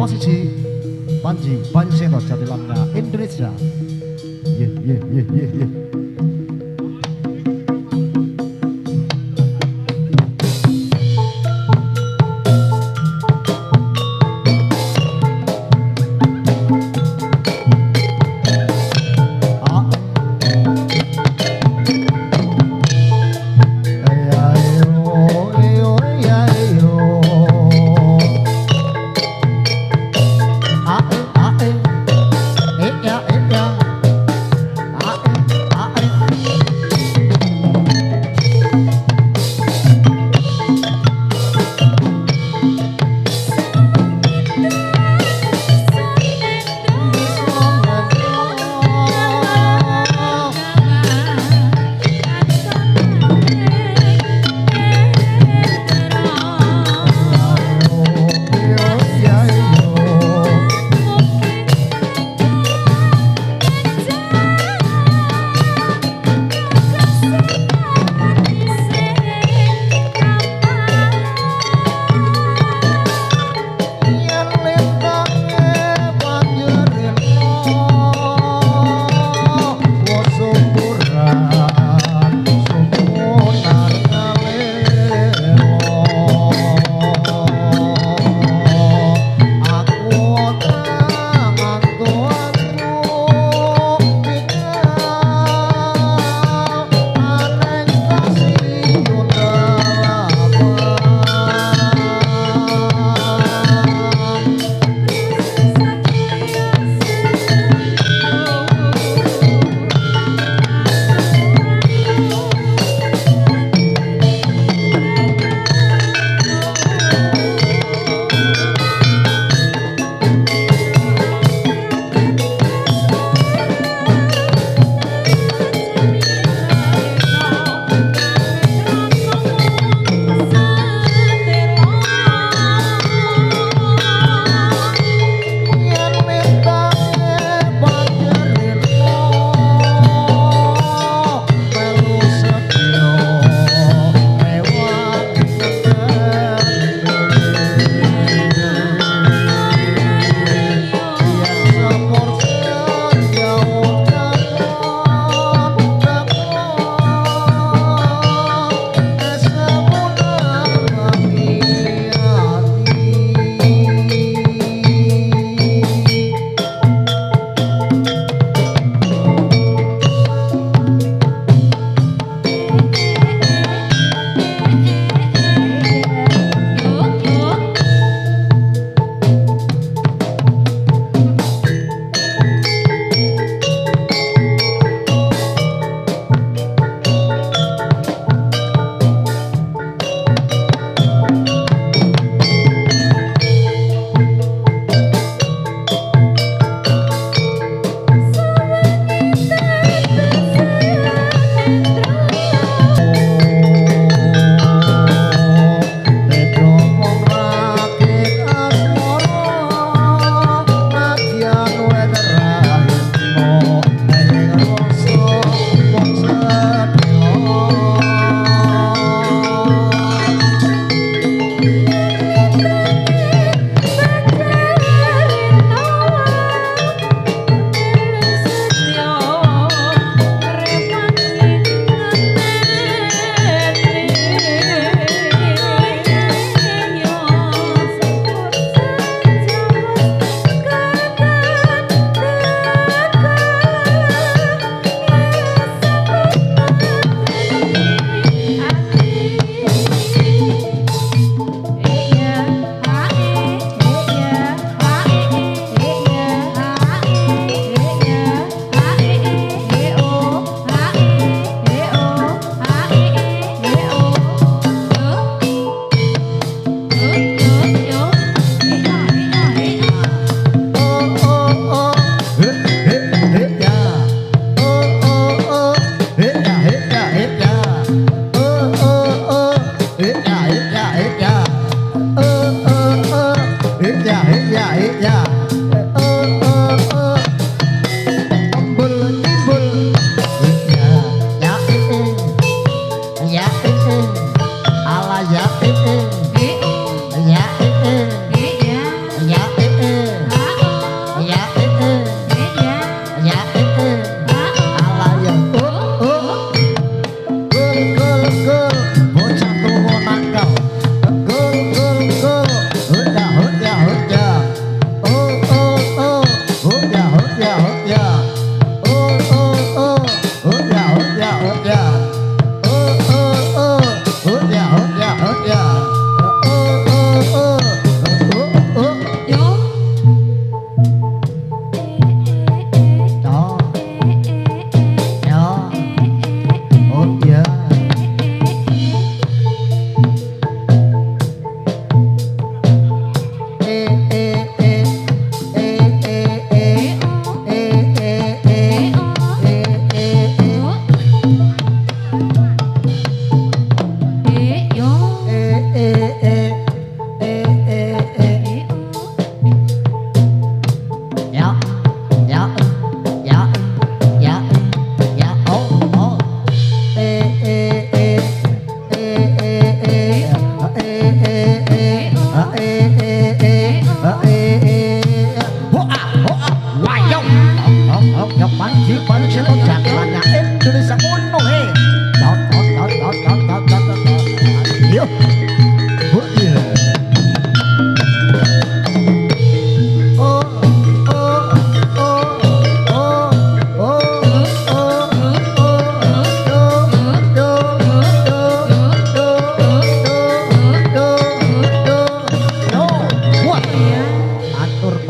siji Panji Banjeno Jatilannya Indonesia. Ye.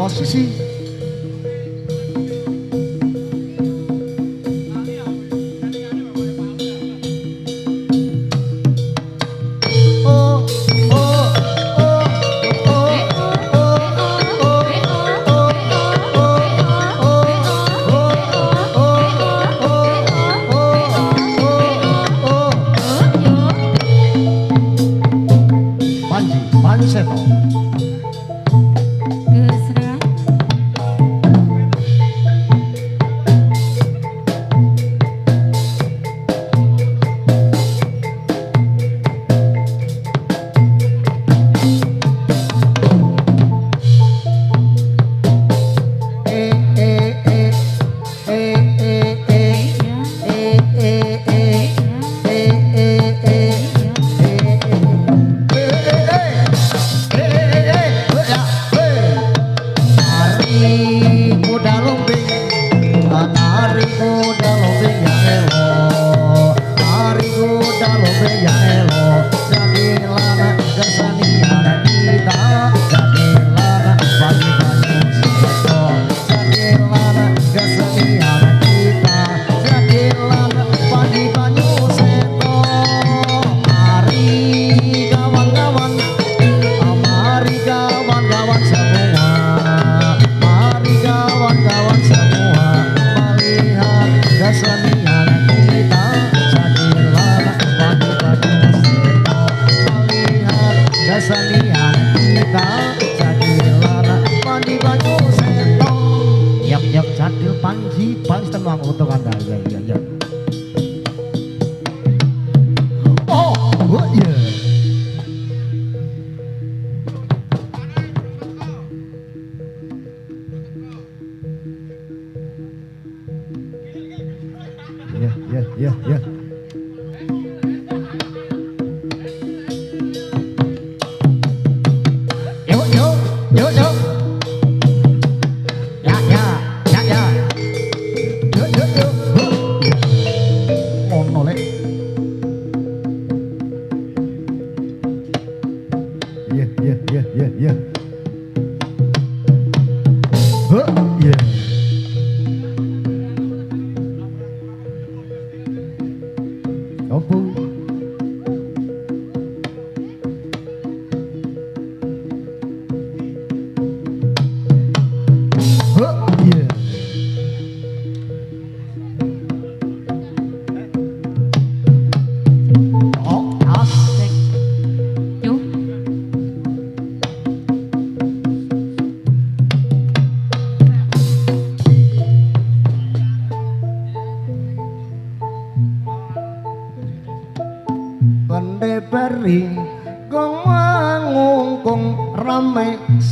posisi.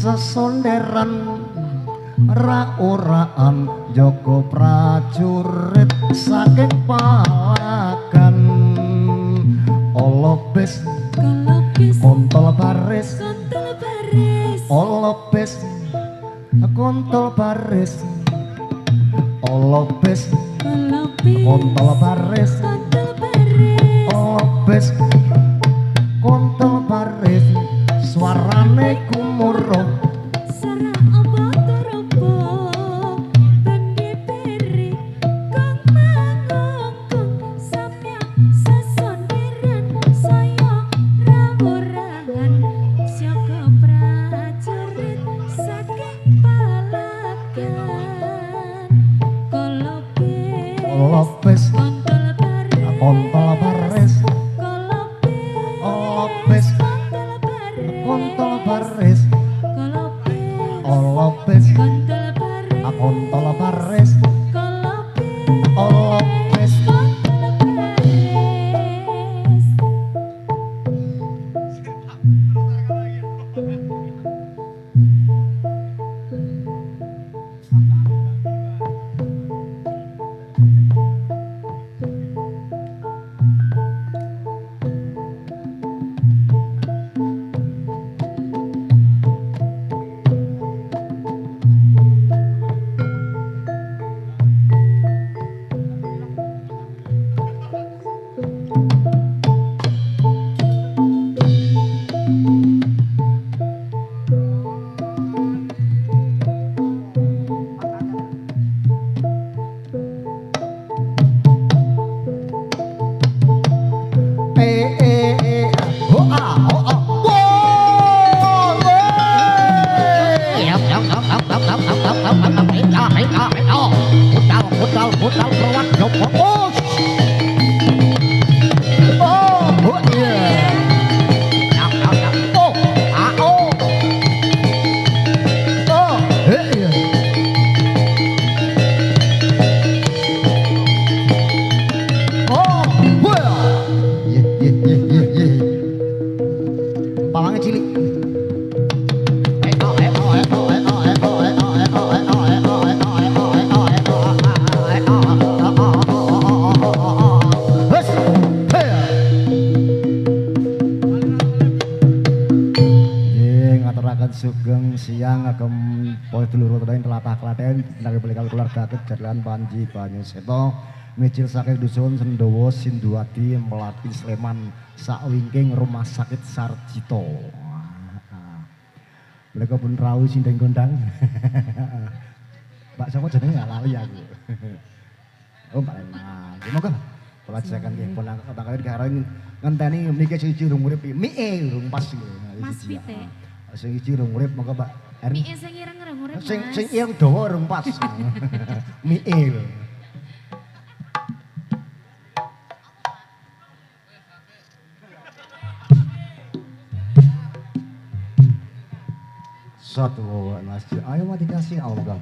Sesonderan ra-uraan Joko prajurit saking palagan olobes kontol baris olobes kontol baris olobes kontol baris olobes kontol baris suarane gumuruh Budal keluar yo fokus. Oh iya. Oh, oh. Oh, iya. Oh, wah. Ye. Palangnya cilik. Sugeng siang agem poe dulur tadaing telatah Klaten nanging beli keluarga kejadian Panji Banyuseto micil saking dusun Sendowo Sinduadi Melati Sleman sakwingking rumah sakit Sarjito. Mereka pun rawuh sindeng gondang. Mbak sapa jenenge lali aku. Oh Mbak Lena. Semoga pelajaran nggih pun tangkane karo ngenteni mriki siji urung urip mie urung pas Mas Pite. Sing iki urung urip monggo Mbak Erin. Mie sing ireng urip Mas. Sing ireng dawa urung pas. Mie lho. Satu Mas. Ayo mau dikasih Allah.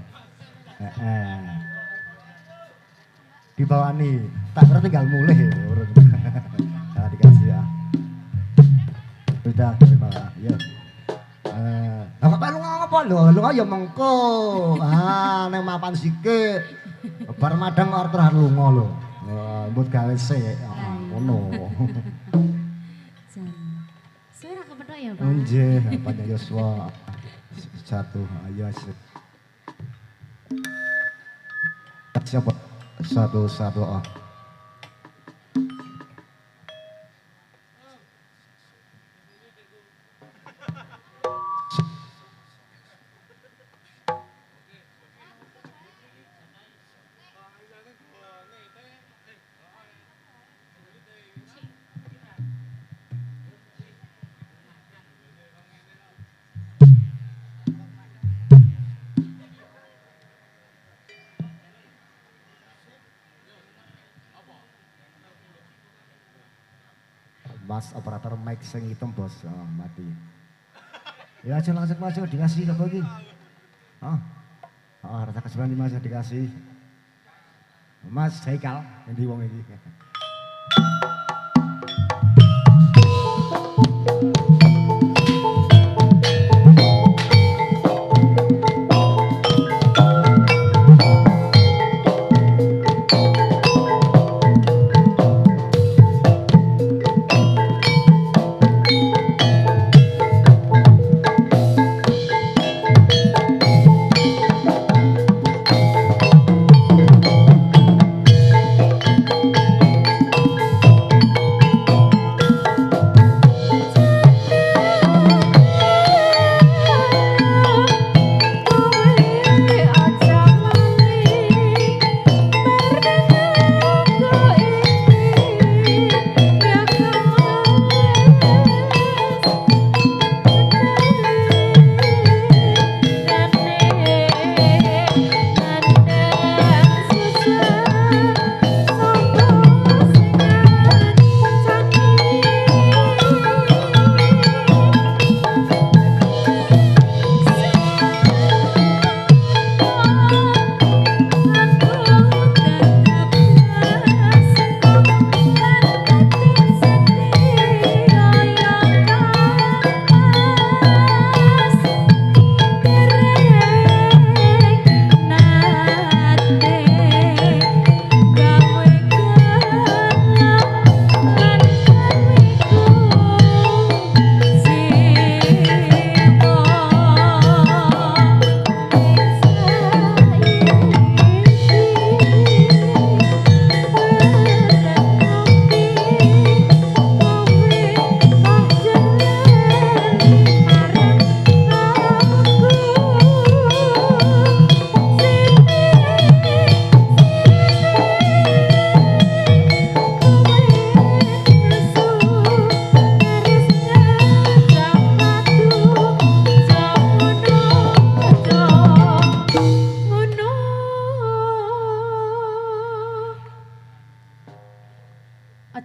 Dibawani. Tak kira tinggal mulai urung. Nah, dikasih ya. Udah terima ya. Bapak lu ngapa lho ayo mengko. Nang mapan sikik. Bar madang arep terus lunga lho. Mbut gawe sik. Ngono. Suara kepethuk ya, Pak. Nggih, Pak Yoswa. Satu ayo sip. Siapa? Satu. Mas operator mic sing hitam bos, mati. Ya aja langsung masuk dikasih apa lagi? Rasa kesulitan di mas dikasih. Mas Haikal yang di wong ini.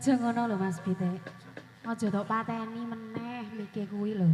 Aja ngono lho Mas Pitik. Aja tok pateni meneh mikir kuwi lho.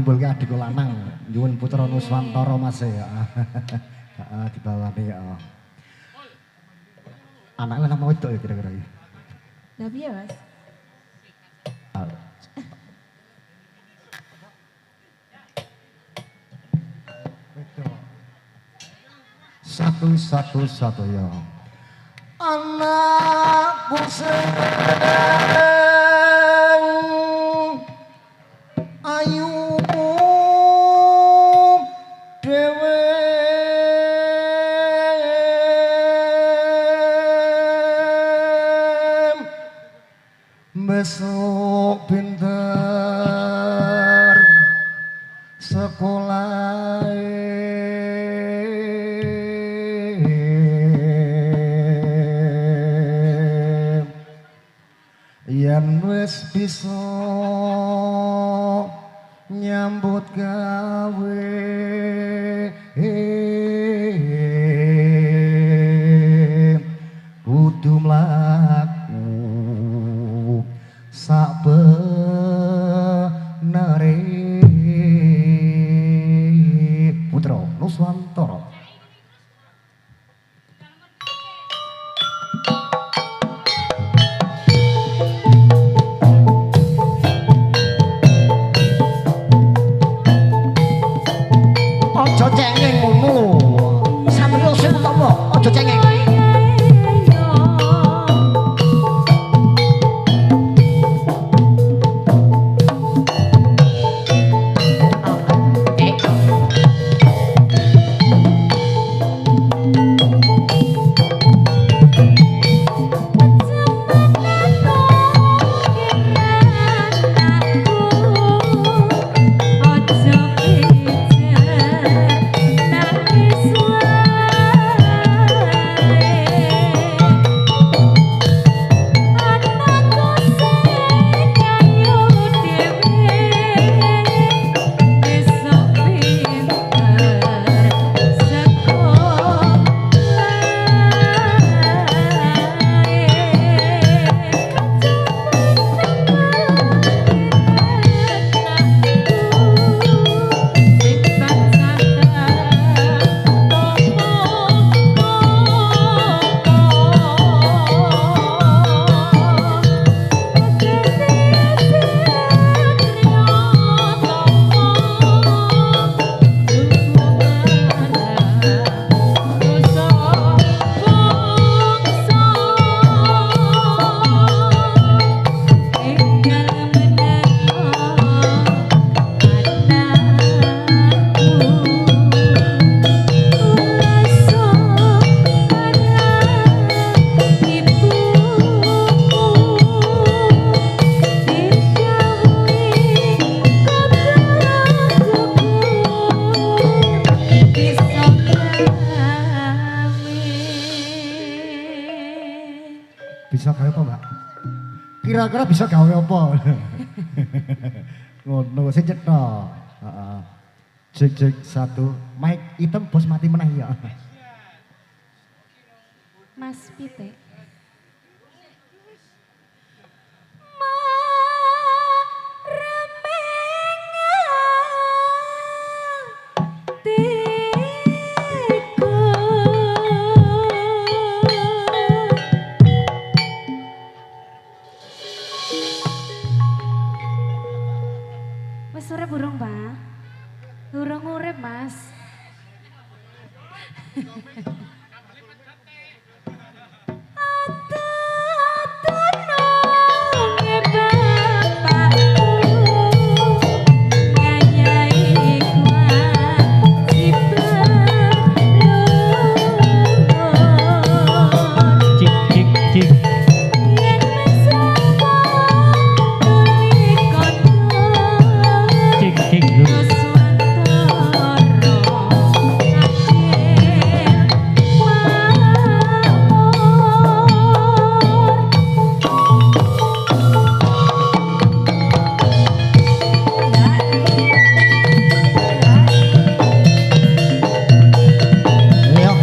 ngumpulke adikku lanang nyuwun putra Nuswantara Mas ya. Heeh dibawani ya. Anak lanang mau wedok ya kira-kira iki. Lah piye, Mas? Satu ya. Anakku sing ayu dewe besok pinter sekolah yen wis bisa nyambut gawe kudu mlaku sabenere putra Nuswantara. Aja cengeng ngono. Sampeyan sing utama, aja cengeng. Bisa gawe apa, Mbak? Kira-kira bisa gawe apa? Ngono sing cetha. Heeh. Cek satu. Mic item bos mati meneh ya. Mas Pite. Wis urip burung, Pak? Durung urip, Mas. Cik cik cik. Cik cik dulu. Ayo.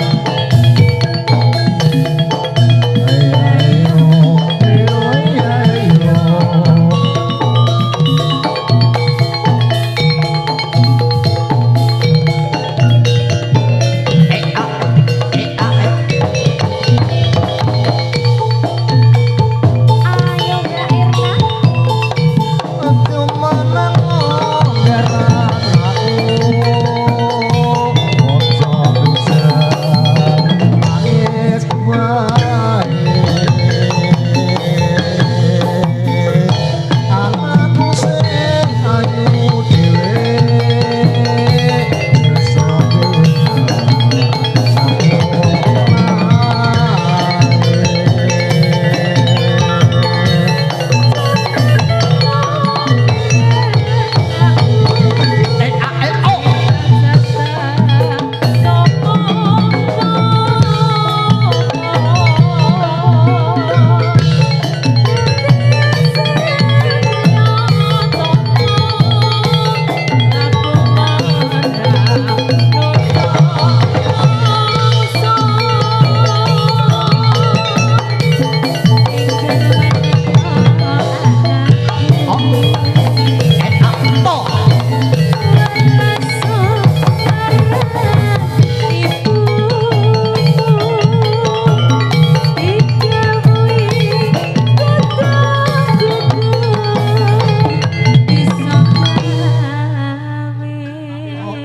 Ayo Kak Irna.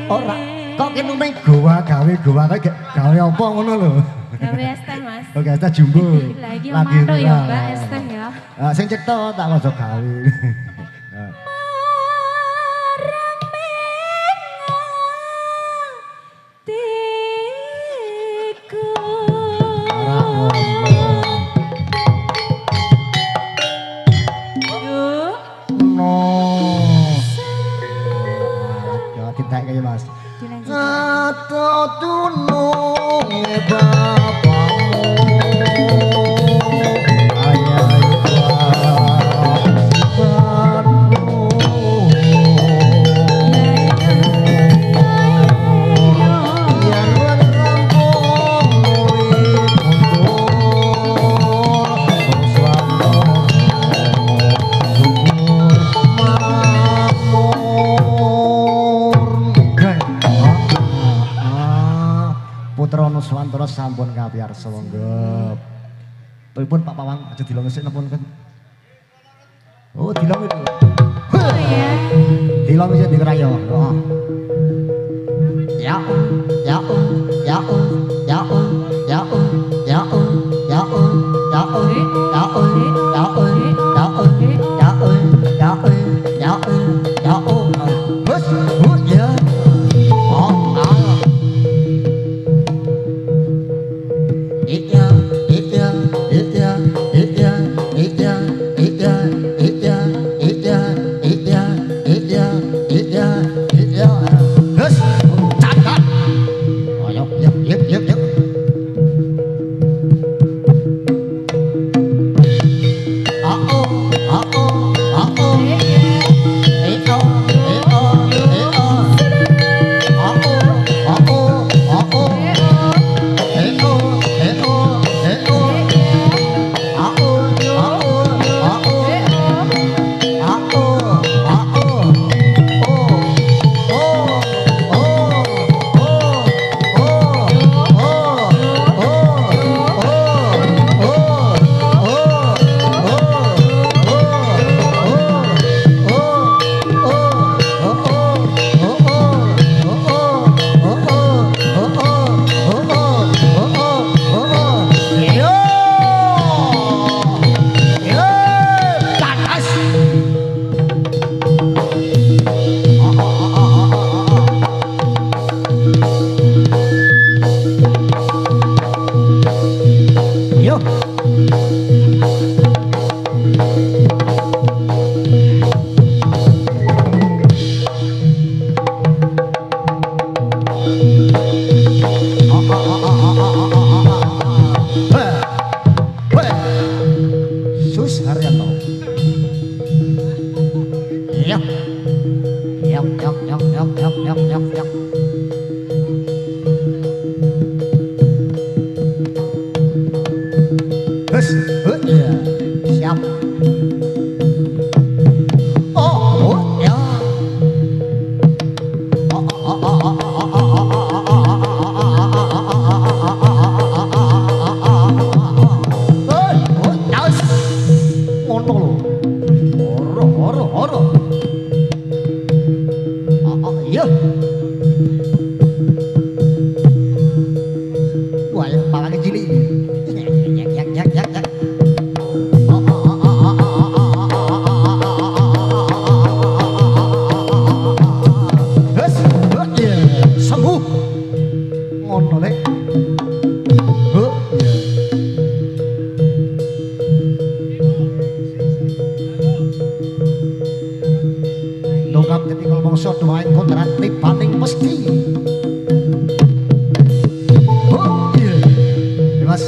Ora, kok kene ning goa gawe gawe apa ngono lho. Gawe es teh, Mas. Oke, kita jumbo. Lagi mantuk ya, Mbak, murah. es teh ya. Sing cetha tak ojo gawe. Ora ngomong. No. Ya kita kayak Mas. Atau tunung bapakmu ayah Putra Nuswantara sampun kapiyarsa monggo. Pripun Pak Pawang aja dilong sik napa kan? Oh, dilong itu. Oh ya. Dilong sik dikerayo. Heeh. Ya, ya, ya, ya, ya, ya, ya, Terus, iya, siap. Oh, ya. Ngono lho. Ora. Iya. Wah, yang palanya cilik. Yak. Terus, iya, sembuh. Ngono lek. Iya. Dongkap ketinggal mongso doain kontrak paling mesti. Iya. Mas.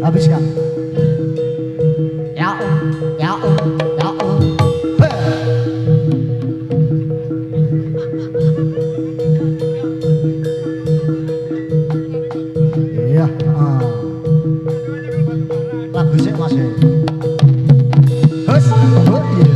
Habis Kak. Ya. Iya, lagu sih Mas. Hus, oh iya.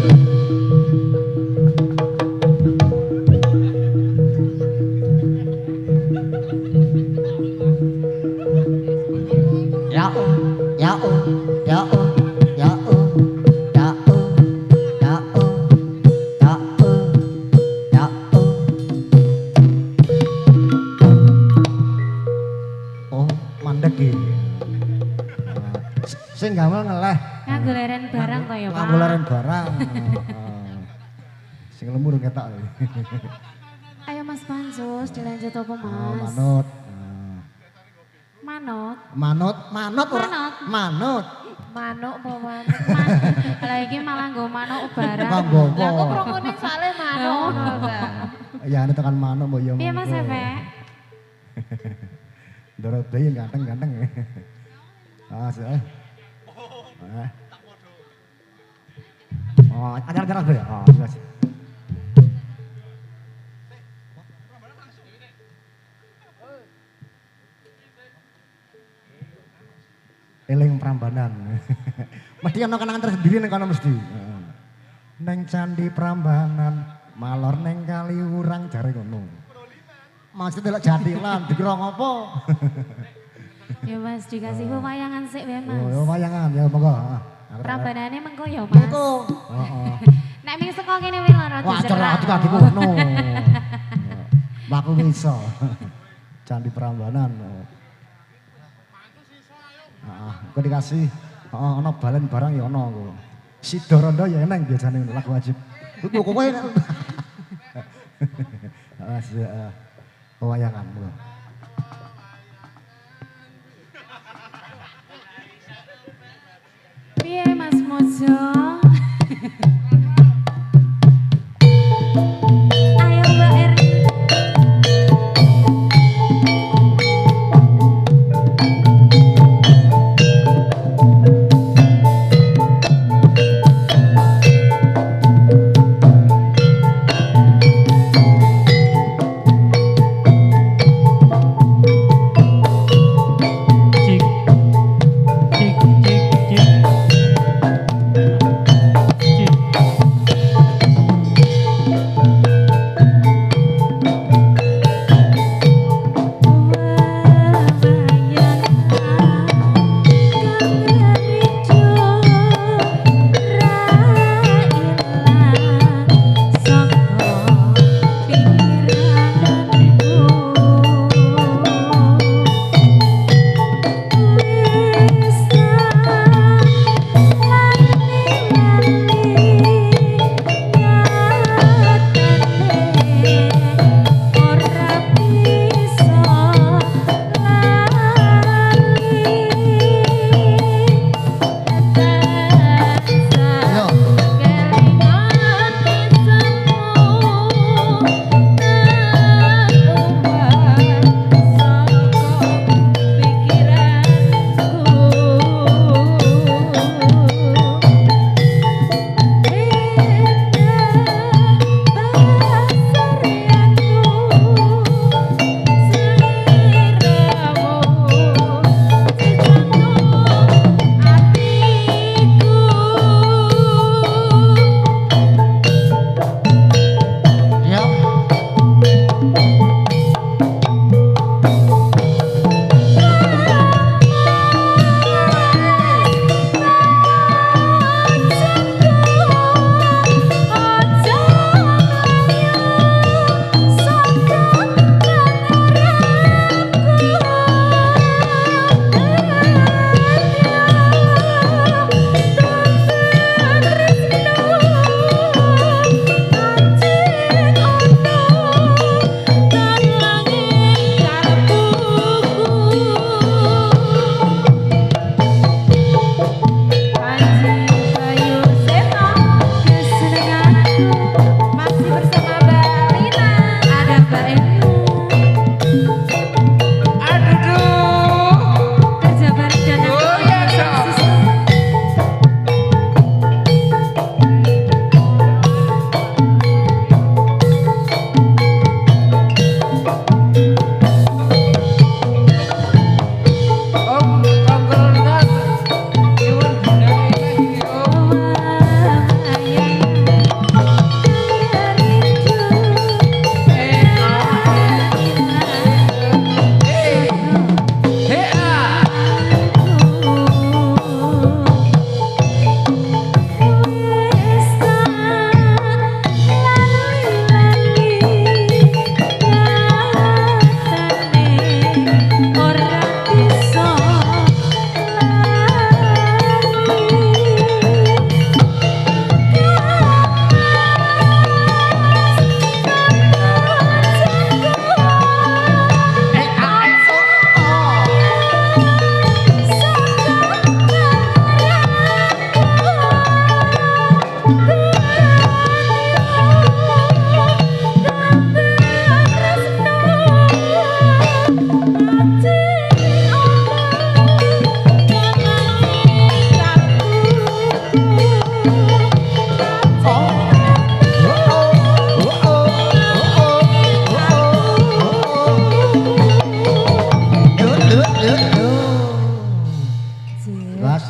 Sing gamel ngeleh. Nganggo leren barang to ya, Pak. Nganggo leren barang. Sing lembur ketok. Ayo Mas Pansus dilanjut apa Mas? Manut. Manut. Manut ora. Manut. Manuk apa manut? Lah iki malah nggo manuk barang. Nganggo apa? Lah aku prongone soalé manuk ngono ta. Ya ini tekan manuk mbok ya. Piye Mas Efek? Ndoro bayi ganteng-ganteng. Asik. Oh, ajar-ajar aku ya. Oh, jelas. Eling Prambanan. Mesti ana kenangan tersendiri ning kono mesti. Heeh. Neng candi Prambanan, malor neng kali urang jare ngono. Maksud delok jadilan dikira ngopo? Ya Mas, dikasih wayangan sik wae Mas. Oh, wayangan ya monggo. Prambanane mengko ya Mas. Monggo. Heeh. Nek ming saka kene wis ora Wah, dicerak. cerah ati ngono. Laku iso. Candi Prambanan. Heeh, kok dikasih heeh ana balen barang ya ana kok. Sidorondo ya eneng biasane lagu wajib. Kok kowe heeh, wayangan monggo. Piye Mas Mojo? Ayo Mbak Erni. cik cik cik cik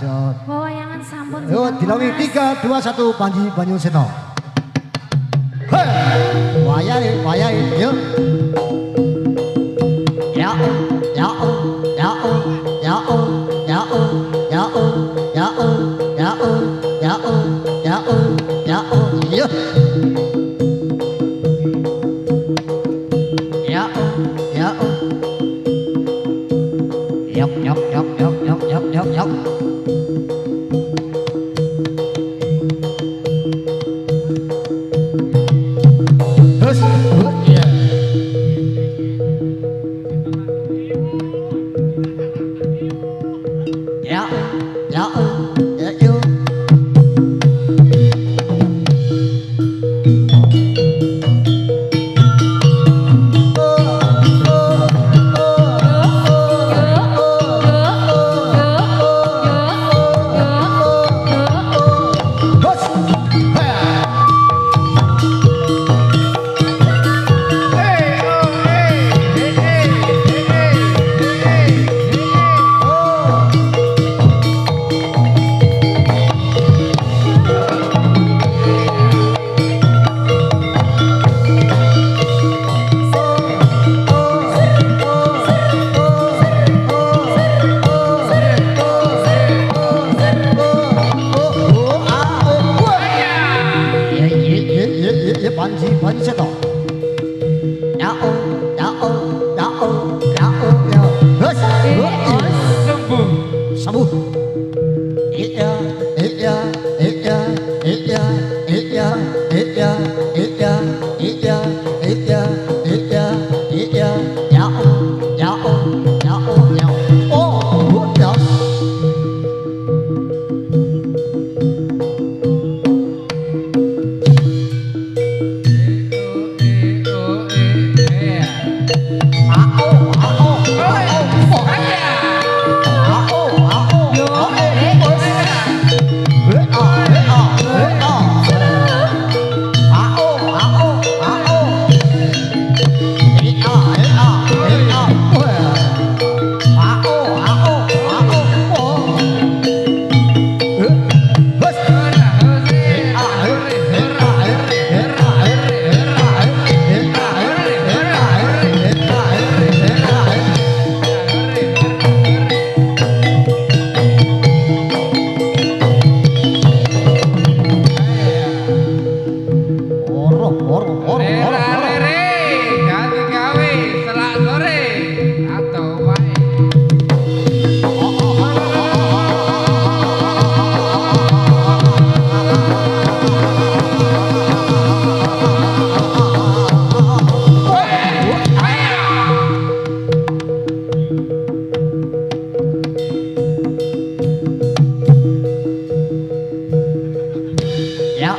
dahsyat. Wayangan sampun. Yo dilami 3 2 1 Panji Banyuseto. Hei, wayahe, yo. Ya, ya, ya, ya, ya, ya, ya, ya, ya, ya, ya, yo. Ya, ya. Yap, yap, yap, yap, yap, yap, yap, yap. Terus, ya. Ya, ya, ya, yo. Terus, Panji Banyuseto. Ya oh, ya oh, ya oh, ya oh, ya. Terus, sembuh. Iya, iya, iya, iya, iya, iya, iya, iya, iya, iya, iya, ya oh, ya oh, ya oh, ya oh, ya. Ya,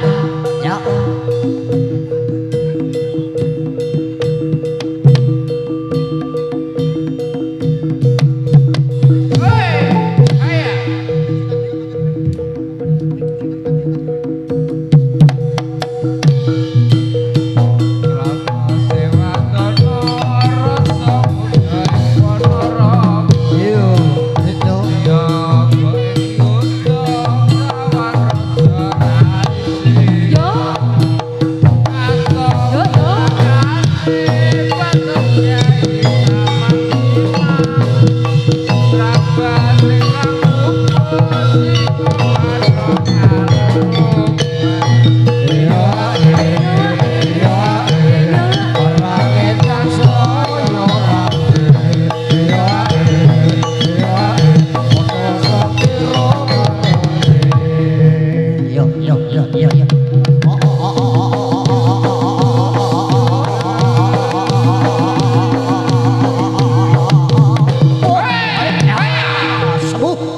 ya. Sembuh.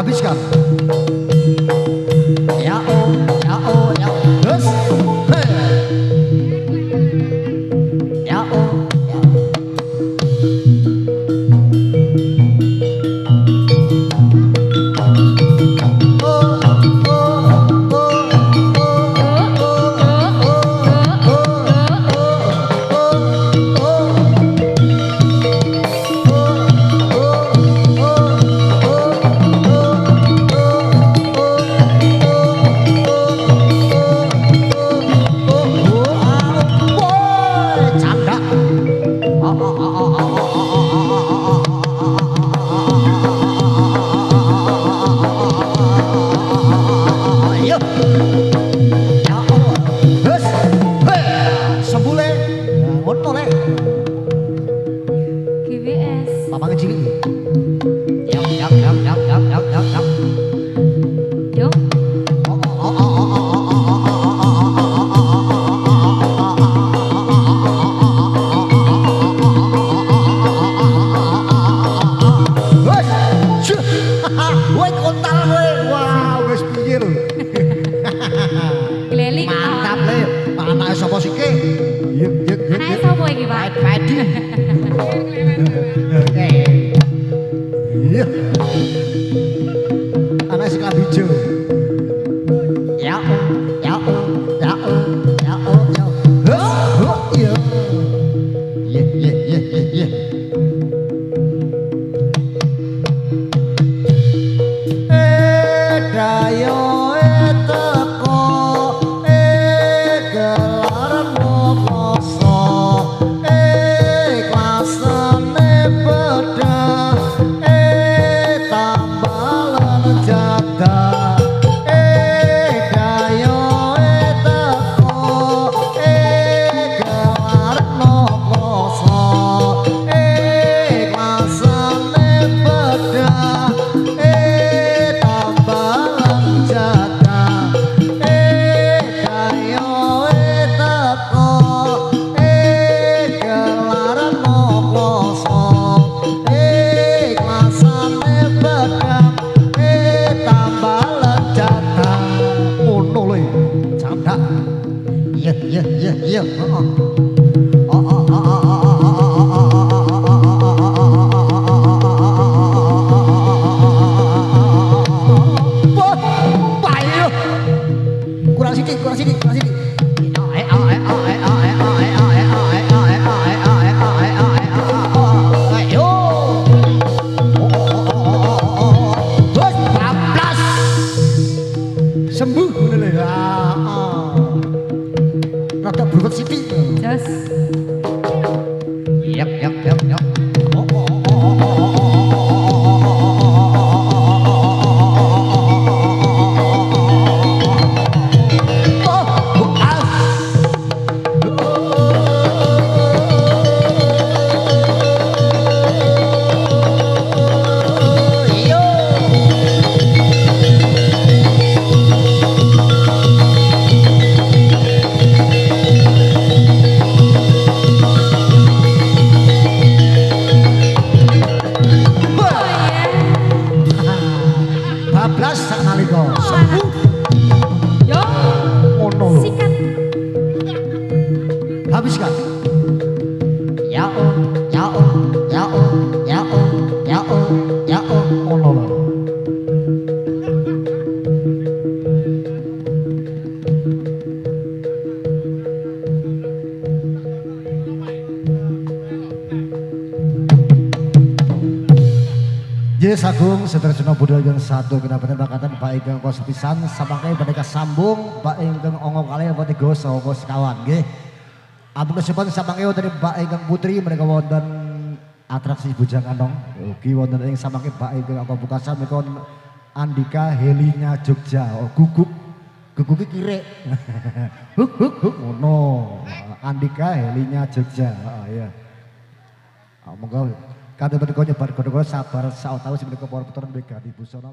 Habiskan. Ya oh, ya oh, ya oh. Terus. Hei. Ya oh, ya oh. GBS. Papa kecil. Yo. Woi kontal kowe. Wah, wis piye lho. Gleli Mantap le. Anake sapa sih ki? Yuk. Anake sapa iki, Pak? Padi. Iya. Anak si kabijo. Ya. Iya. Dayo teko gelaran mokoso klasane beda tambalan jaga dayo teko gelaran mokoso klasane beda Iya. Kurang sedikit. Ayo. Terus bablas. Sembuh bener ya. Rada berubah sithik. Jos. Yap. Bablas sak nalika sembuh Yo. ngono lho. Sikat. Habiskan. Ya ngono lho. Jadi Agung Sederjana budaya yang satu kenapa bakatan Pak Ingkang kos pisan samangke badhe sambung Pak Ingkang ongo kalih apa tiga saha sekawan nggih. Ampun kesempatan samangke wonten Pak Ingkang Putri menika wonten atraksi Bujang Andong. Ugi wonten ing samangke Pak Ingkang apa Bukasa menika Andika Helinya Jogja. Guguk iki kirek. Huk ngono. Andika Helinya Jogja. Iya. Monggo kadang menika nyebar kodho sabar sautawis menika para putra mbekani busana